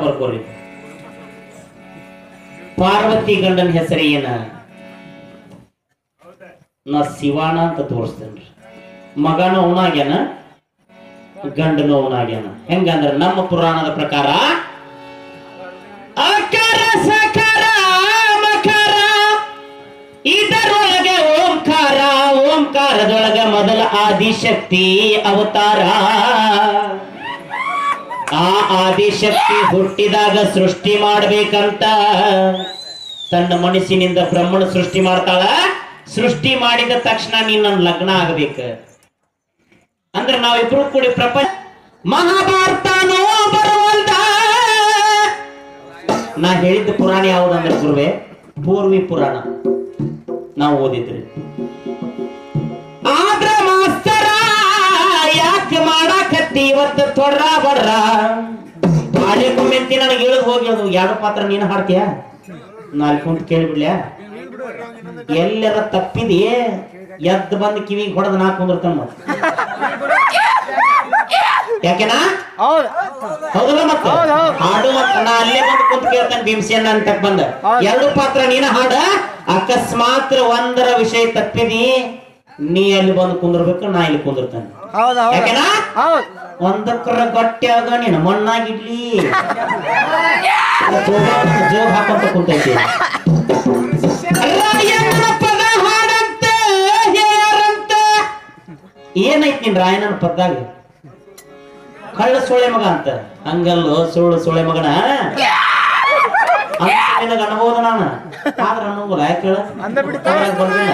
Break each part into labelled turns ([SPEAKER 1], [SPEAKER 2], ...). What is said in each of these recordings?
[SPEAKER 1] ಬರ್ಕೋರಿ. ಪಾರ್ವತಿ ಗಂಡನ ಹೆಸರು ಏನ? ನಾ ಶಿವಾನ ಅಂತ ತೋರಿಸ್ತೇನ್ರಿ. ಮಗನ ಅವನಾಗ್ಯಾನ, ಗಂಡನ ಅವನಾಗ್ಯಾನ. ಹೆಂಗಂದ್ರ ನಮ್ಮ ಪುರಾಣದ ಪ್ರಕಾರ ಅಕಾರ ಸಕಾರ ಮಕಾರ, ಇದರೊಳಗೆ ಓಂಕಾರ, ಓಂಕಾರದೊಳಗ ಮೊದಲ ಆದಿಶಕ್ತಿ ಅವತಾರ. ಆ ಆದಿಶಕ್ತಿ ಹುಟ್ಟಿದಾಗ ಸೃಷ್ಟಿ ಮಾಡ್ಬೇಕಂತ ತನ್ನ ಮನಸ್ಸಿನಿಂದ ಬ್ರಹ್ಮಣ ಸೃಷ್ಟಿ ಮಾಡ್ತಾಳ. ಸೃಷ್ಟಿ ಮಾಡಿದ ತಕ್ಷಣ ನೀನ್ ನನ್ನ ಲಗ್ನ ಆಗ್ಬೇಕ ಅಂದ್ರೆ ನಾವಿಬ್ರು ಕೂಡಿ ಪ್ರಪಂಚ ಮಹಾಭಾರತನೋ ಬರುವಂತ. ನಾ ಹೇಳಿದ್ದ ಪುರಾಣ ಯಾವುದಂದ್ರೆ ಗುರುವೆ, ಪೂರ್ವಿ ಪುರಾಣ ನಾವು ಓದಿದ್ರಿ. ಆದ್ರ ಮಾಸ್ತರ ಯಾಕೆ ಮಾಡಾಕತ್ತಿ ಇವತ್ತು ತೊಡ್ರ ಬಡ್ರ ಬಾಳೆಕೊಮ್ಮೆಂತಿ ನನಗೆ ಇಳಿದು ಹೋಗಿ ಎರಡು ಪಾತ್ರ ನೀನು ಹಾಡ್ತೀಯ, ನಾಲ್ಕು ಕುಂತ ಕೇಳಿಬಿಡ್ಲ್ಯಾ? ಎಲ್ಲರ ತಪ್ಪಿದಿ ಎದ್ದು ಬಂದು ಕಿವಿಗೆ ಹೊಡೆದ ನಾ ಕುಂದಿರ್ತಾನ. ಯಾಕೆನಾ? ಹೌದಲ್ಲ? ಮತ್ತೆ ಹಾಡು ಮತ್ತೆ ನಾ ಅಲ್ಲೇ ಬಂದು ಕುಂತ ಕೇಳ್ತಾನೆ ಭೀಮಸೇನ ಅಂತ ಬಂದ. ಎರಡು ಪಾತ್ರ ನೀನು ಹಾಡ. ಅಕಸ್ಮಾತ್ ಒಂದರ ವಿಷಯ ತಪ್ಪಿದಿ, ನೀ ಅಲ್ಲಿ ಬಂದು ಕುಂದಿರ್ಬೇಕು, ನಾ ಇಲ್ಲಿ ಕುಂದಿರ್ತಾನೆ. ಯಾಕೆನಾ? ಒಂದಕ್ಕರ ಗಟ್ಟಿ ಆಗ ನೀನು ಮಣ್ಣಾಗಿಡ್ಲಿ ಜೋಗ್ ಹಾಕೊಂತ ಕುಂತೈತಿ. ಪದ ಹಾಡಂತ ಹೇಳಂತ ಏನೈತಿ ನಿನ್ ರಾಯಣ್ಣನ ಪದ್ದಾಗ? ಕಳ್ಳ ಸೊಳೆ ಮಗ ಅಂತ. ಹಂಗಲ್ಲೋ ಸುಳ್ಳು ಸೊಳೆ ಮಗನ ನಿನಗ ಅನ್ಬೋದು ನಾನು, ಆದ್ರ ಅನ್ನೋಲ್ಲ. ಯಾಕೆ ಹೇಳ? ಬರ್ದಿಲ್ಲ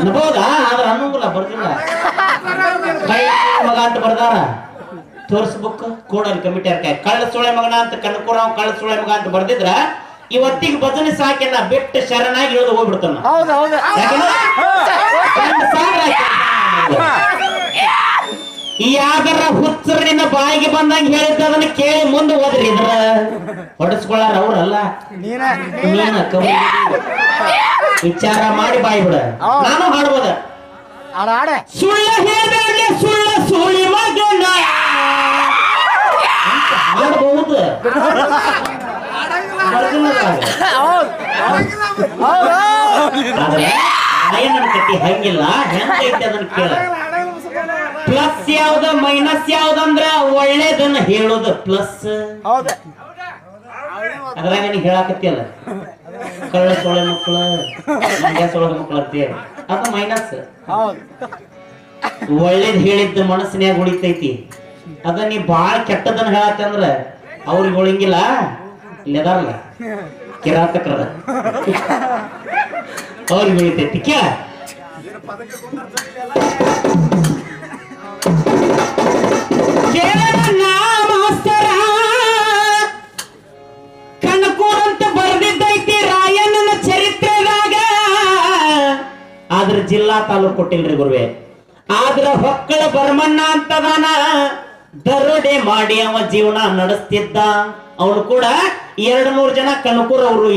[SPEAKER 1] ಅನ್ಬೋದ, ಆದ್ರ ಅನ್ನೋಂಗಿಲ್ಲ, ಬರ್ದಿಲ್ಲ. ಕಳ್ಳ ಮಗ ಅಂತ ಬರ್ದಾರ, ತೋರ್ಸ್ಬುಕ್ ಕೋಡಲ್ ಕಮಿಟಿ ಕಳ್ಳ ಸೊಳೆ ಮಗನ ಅಂತ ಕಣ್ಕೂರ ಕಳ್ಳ ಸೊಳೆ ಮಗ ಅಂತ ಬರ್ದಿದ್ರ ಇವತ್ತಿಗೆ ಭಜನೆ ಸಾಕಿನ ಬಿಟ್ಟು ಶರಣಾಗಿ ಇಳಿದು ಹೋಗ್ಬಿಡ್ತಾನ. ಯಾವ್ದಾರ ಹುಚ್ಚರಿನ ಬಾಯಿಗೆ ಬಂದಂಗ ಹೇಳಿದ್ದ ಅದನ್ನ ಕೇಳಿ ಮುಂದೆ ಹೋದ್ರಿ. ಇದ್ರ ಹೊಡೆಸ್ಕೊಳ್ಳಾರ ಅವ್ರಲ್ಲ, ನೀನ ವಿಚಾರ ಮಾಡಿ ಬಾಯಿ ಬಿಡ. ನಾನು ಹಾಡ್ಬೋದ. ಸುಳ್ಳ ಹೇಳಿ ಸುಳ್ಳ ಸುಳಿ ಮಗನ ಹಾಡಬಹುದು. ರಾಯಣ್ಣನ ಕಟ್ಟಿ ಹಂಗಿಲ್ಲ, ಹೆಂಗೈತೆ ಅದನ್ನ ಕೇಳ. ಪ್ಲಸ್ ಯಾವ್ದ ಮೈನಸ್ ಯಾವ್ದಂದ್ರ ಒಳ್ಳೇದನ್ನ ಹೇಳೋದು ಪ್ಲಸ್. ಅದ್ರಾಗ ನೀನ್ ಹೇಳಾಕತ್ತಿಯಲ್ಲ ಕಳ್ಳ ಸೊಳೆ ಮಕ್ಕಳ ಮಂಡ್ಯ ಸೊಳೆ ಮಕ್ಕಳ ಅಂತೇಳಿ, ಅದು ಮೈನಸ್. ಒಳ್ಳೇದ್ ಹೇಳಿದ್ದ ಮನಸ್ಸಿನ್ಯಾಗ ಉಳಿತೈತಿ. ಅದ ನೀ ಬಾಳ ಕೆಟ್ಟದನ್ನ ಹೇಳತ್ತೆ ಅಂದ್ರ ಅವ್ರಿಗೆ ಉಳಿಂಗಿಲ್ಲ. ಇಲ್ಲದಾರಲ್ಲ ಕಿರಾತಕ್ರದ ಅವ್ರಿಗೆ ಉಳಿತೈತಿ. ಕೇಳ ಕನಕೂರಂತ ಬರ್ದಿದ್ದೈತಿ ರಾಯಣ್ಣನ ಚರಿತ್ರೆದಾಗ. ಆದ್ರ ಜಿಲ್ಲಾ ತಾಲೂಕು ಕೊಟ್ಟಿಲ್ರಿ ಗುರುವೆ. ಆದ್ರ ಹೊಕ್ಕಳ ಭರಮಣ್ಣ ಅಂತದಾನ, ದರೋಡೆ ಮಾಡಿ ಅವ ಜೀವನ ನಡೆಸ್ತಿದ್ದ. ಅವನು ಕೂಡ 200 ಜನ ಕನಕೂರ್ ಅವರು